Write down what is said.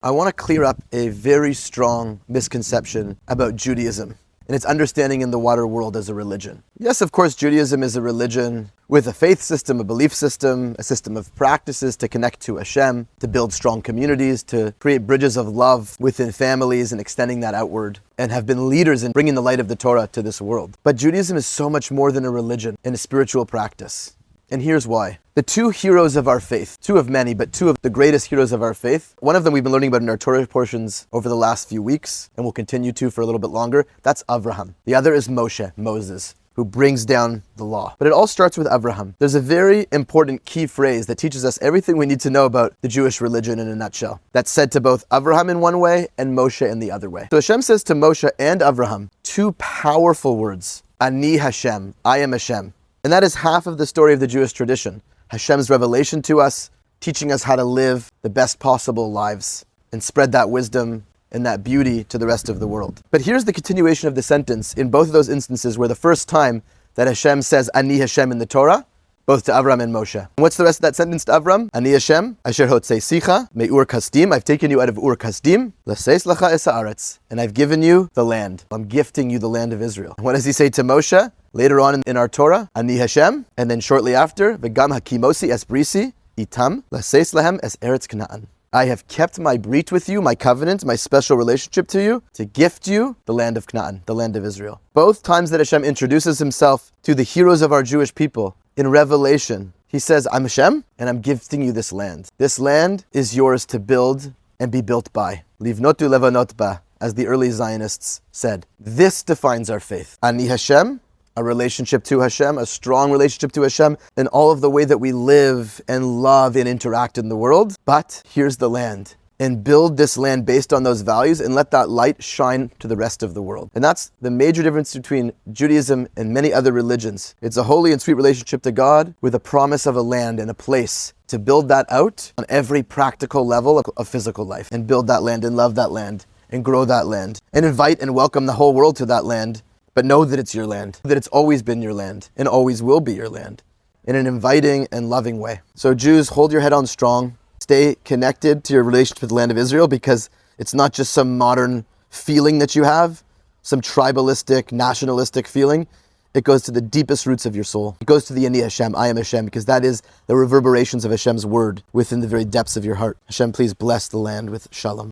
I want to clear up a very strong misconception about Judaism and its understanding in the wider world as a religion. Yes, of course, Judaism is a religion with a faith system, a belief system, a system of practices to connect to Hashem, to build strong communities, to create bridges of love within families and extending that outward, and have been leaders in bringing the light of the Torah to this world. But Judaism is so much more than a religion and a spiritual practice. And here's why. The two heroes of our faith, two of many, but two of the greatest heroes of our faith, one of them we've been learning about in our Torah portions over the last few weeks, and will continue to for a little bit longer. That's Avraham. The other is Moshe, Moses, who brings down the law. But it all starts with Avraham. There's a very important key phrase that teaches us everything we need to know about the Jewish religion in a nutshell. That's said to both Avraham in one way and Moshe in the other way. So Hashem says to Moshe and Avraham two powerful words. Ani Hashem, I am Hashem. And that is half of the story of the Jewish tradition. Hashem's revelation to us, teaching us how to live the best possible lives and spread that wisdom and that beauty to the rest of the world. But here's the continuation of the sentence in both of those instances where the first time that Hashem says Ani Hashem in the Torah, both to Avram and Moshe. And what's the rest of that sentence to Avram? Ani Hashem, asher hotzei sicha, me'ur kasdim, I've taken you out of Ur Kasdim, l'seis lacha es haaretz, and I've given you the land. I'm gifting you the land of Israel. And what does he say to Moshe? Later on in our Torah, Ani Hashem, and then shortly after, V'gam hakimosi es brisi, itam, l'seis lahem es Eretz Canaan. I have kept my brit with you, my covenant, my special relationship to you, to gift you the land of Canaan, the land of Israel. Both times that Hashem introduces himself to the heroes of our Jewish people, in Revelation, he says, I'm Hashem, and I'm gifting you this land. This land is yours to build and be built by. Livnotu levanot ba, as the early Zionists said. This defines our faith. Ani Hashem, a relationship to Hashem, a strong relationship to Hashem, in all of the way that we live and love and interact in the world. But here's the land. And build this land based on those values and let that light shine to the rest of the world. And that's the major difference between Judaism and many other religions. It's a holy and sweet relationship to God with a promise of a land and a place to build that out on every practical level of physical life, and build that land and love that land and grow that land and invite and welcome the whole world to that land. But know that it's your land, that it's always been your land and always will be your land in an inviting and loving way. So Jews, hold your head on strong. Stay connected to your relationship with the land of Israel, because it's not just some modern feeling that you have, some tribalistic, nationalistic feeling. It goes to the deepest roots of your soul. It goes to the Ani Hashem, I am Hashem, because that is the reverberations of Hashem's word within the very depths of your heart. Hashem, please bless the land with shalom.